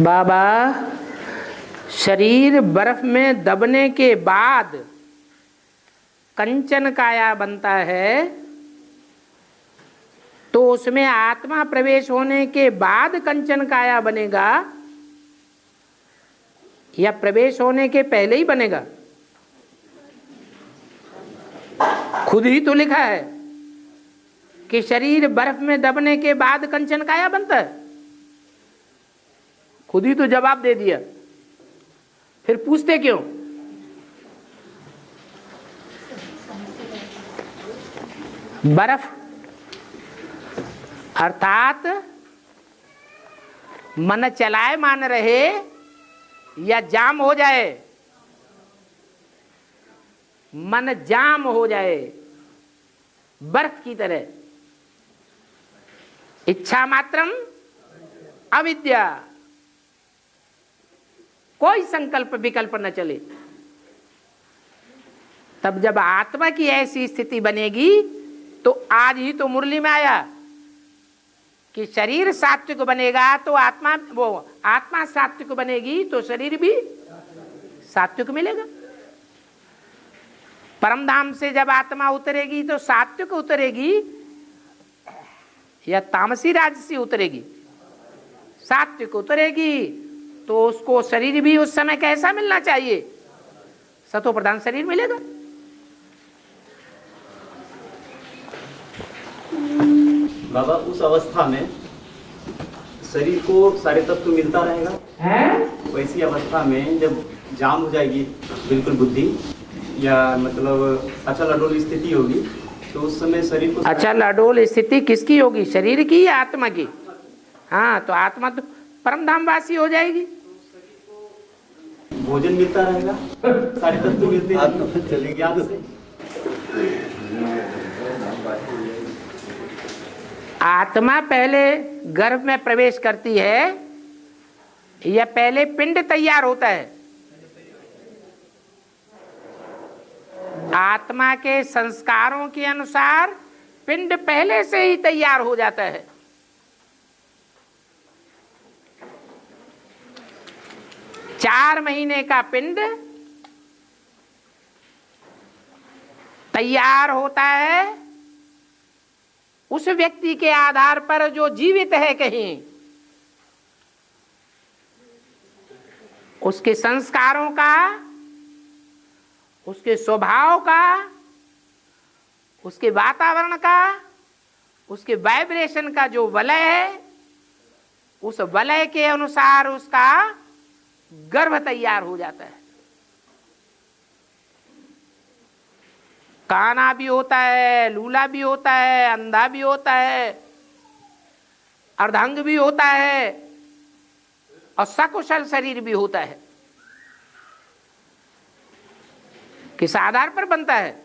बाबा, शरीर बर्फ में दबने के बाद कंचन काया बनता है, तो उसमें आत्मा प्रवेश होने के बाद कंचन काया बनेगा या प्रवेश होने के पहले ही बनेगा? खुद ही तो लिखा है कि शरीर बर्फ में दबने के बाद कंचन काया बनता है। खुद ही तो जवाब दे दिया, फिर पूछते क्यों? बर्फ अर्थात मन चलाए मान रहे या जाम हो जाए? मन जाम हो जाए बर्फ की तरह। इच्छा मात्रम अविद्या, कोई संकल्प विकल्प न चले। तब जब आत्मा की ऐसी स्थिति बनेगी, तो आज ही तो मुरली में आया कि शरीर सात्विक बनेगा तो आत्मा सात्विक बनेगी तो शरीर भी सात्विक मिलेगा। परम धाम से जब आत्मा उतरेगी तो सात्विक उतरेगी या तामसी राजसी उतरेगी? सात्विक उतरेगी, तो उसको शरीर भी उस समय कैसा मिलना चाहिए? सतो प्रधान शरीर मिलेगा। बाबा, उस अवस्था में शरीर को सारे तत्व मिलता रहेगा है? वैसी अवस्था में जब जाम हो जाएगी बिल्कुल बुद्धि, या मतलब अचल अडोल स्थिति होगी, तो उस समय शरीर को अचल अडोल स्थिति किसकी होगी? शरीर की या आत्मा की? हाँ, तो आत्मा तो परम धाम वासी हो जाएगी। भोजन मिलता रहेगा, सारे तत्व मिलते हैं ज्ञान से। आत्मा पहले गर्भ में प्रवेश करती है या पहले पिंड तैयार होता है? आत्मा के संस्कारों के अनुसार पिंड पहले से ही तैयार हो जाता है। चार महीने का पिंड तैयार होता है उस व्यक्ति के आधार पर जो जीवित है कहीं, उसके संस्कारों का, उसके स्वभाव का, उसके वातावरण का, उसके वाइब्रेशन का जो वलय है, उस वलय के अनुसार उसका गर्भ तैयार हो जाता है। काना भी होता है, लूला भी होता है, अंधा भी होता है, अर्धांग भी होता है और सकुशल शरीर भी होता है। किस आधार पर बनता है?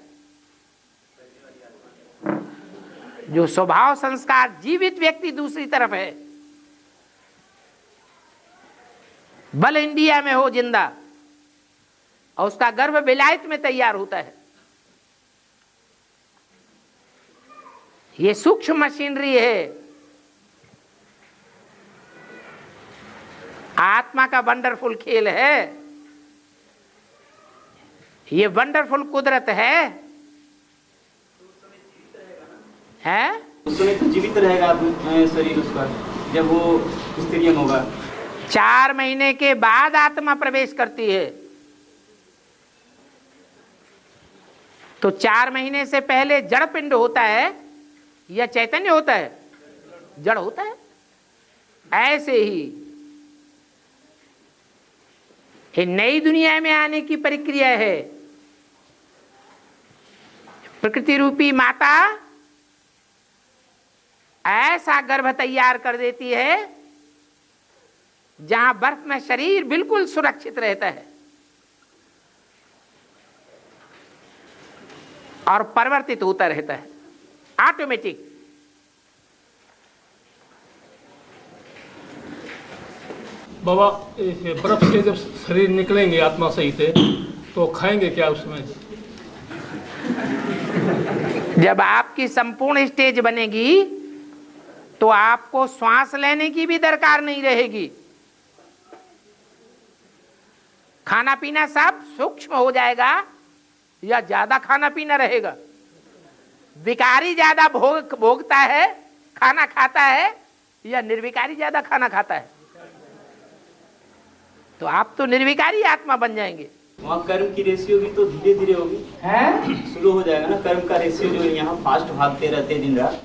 जो स्वभाव संस्कार जीवित व्यक्ति दूसरी तरफ है, बल इंडिया में हो जिंदा, और उसका गर्भ विलायत में तैयार होता है। ये सूक्ष्म मशीनरी है। आत्मा का वंडरफुल खेल है, ये वंडरफुल कुदरत है। उस समय तो जीवित रहेगा शरीर उसका, जब वो स्त्रीयंग होगा। 4 महीने के बाद आत्मा प्रवेश करती है, तो 4 महीने से पहले जड़ पिंड होता है या चैतन्य होता है? जड़ होता है। ऐसे ही ये नई दुनिया में आने की प्रक्रिया है। प्रकृति रूपी माता ऐसा गर्भ तैयार कर देती है जहां बर्फ में शरीर बिल्कुल सुरक्षित रहता है और परिवर्तित होता रहता है ऑटोमेटिक। बाबा, बर्फ से जब शरीर निकलेंगे आत्मा सहित, तो खाएंगे क्या उसमें? जब आपकी संपूर्ण स्टेज बनेगी तो आपको श्वास लेने की भी दरकार नहीं रहेगी। खाना पीना सब सूक्ष्म हो जाएगा या ज्यादा खाना पीना रहेगा? विकारी ज्यादा भोगता है, खाना खाता है, या निर्विकारी ज्यादा खाना खाता है? तो आप तो निर्विकारी आत्मा बन जाएंगे। वहाँ कर्म की रेशियो भी तो धीरे धीरे होगी, स्लो हो जाएगा ना। कर्म का रेशियो जो यहाँ फास्ट भागते रहते हैं दिन रात,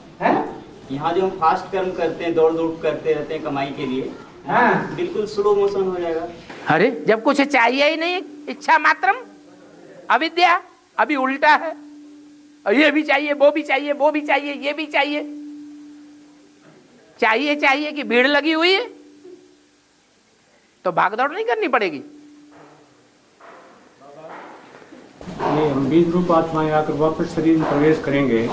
यहाँ जो हम फास्ट कर्म करते हैं, दौड़ दौड़ करते रहते हैं कमाई के लिए, बिल्कुल स्लो मोशन हो जाएगा। अरे जब कुछ चाहिए ही नहीं, इच्छा मात्रम अविद्या, अभी उल्टा है, ये भी चाहिए, वो भी चाहिए, वो भी चाहिए, ये भी चाहिए, चाहिए चाहिए कि भीड़ लगी हुई है, तो भागदौड़ नहीं करनी पड़ेगी। ये हम बीज रूप आत्माएं आकर वापस शरीर में प्रवेश करेंगे,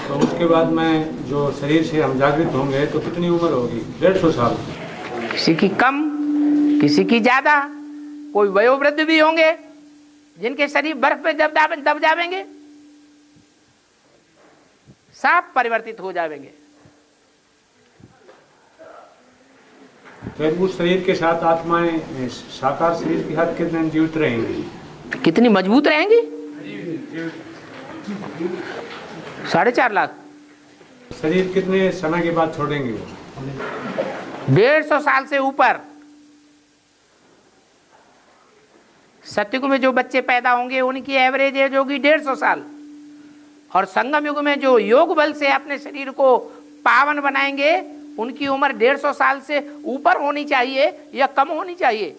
तो उसके बाद में जो शरीर से हम जागृत होंगे तो कितनी उम्र होगी? 150 साल। किसी की कम, किसी की ज्यादा, कोई वयोवृद्ध भी होंगे जिनके शरीर बर्फ पे दब जाएंगे, सब परिवर्तित हो जाएंगे। फिर उस शरीर के साथ आत्माएं साकार शरीर के साथ कितने दिन जीवित रहेंगी? कितनी मजबूत रहेंगी? 4.5 लाख। शरीर कितने समय के बाद छोड़ेंगे वो? 150 साल से ऊपर। सतयुग में जो बच्चे पैदा होंगे उनकी एवरेज एज होगी 150 साल, और संगम युग में जो योग बल से अपने शरीर को पावन बनाएंगे उनकी उम्र 150 साल से ऊपर होनी चाहिए या कम होनी चाहिए?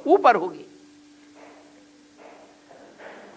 ऊपर होगी।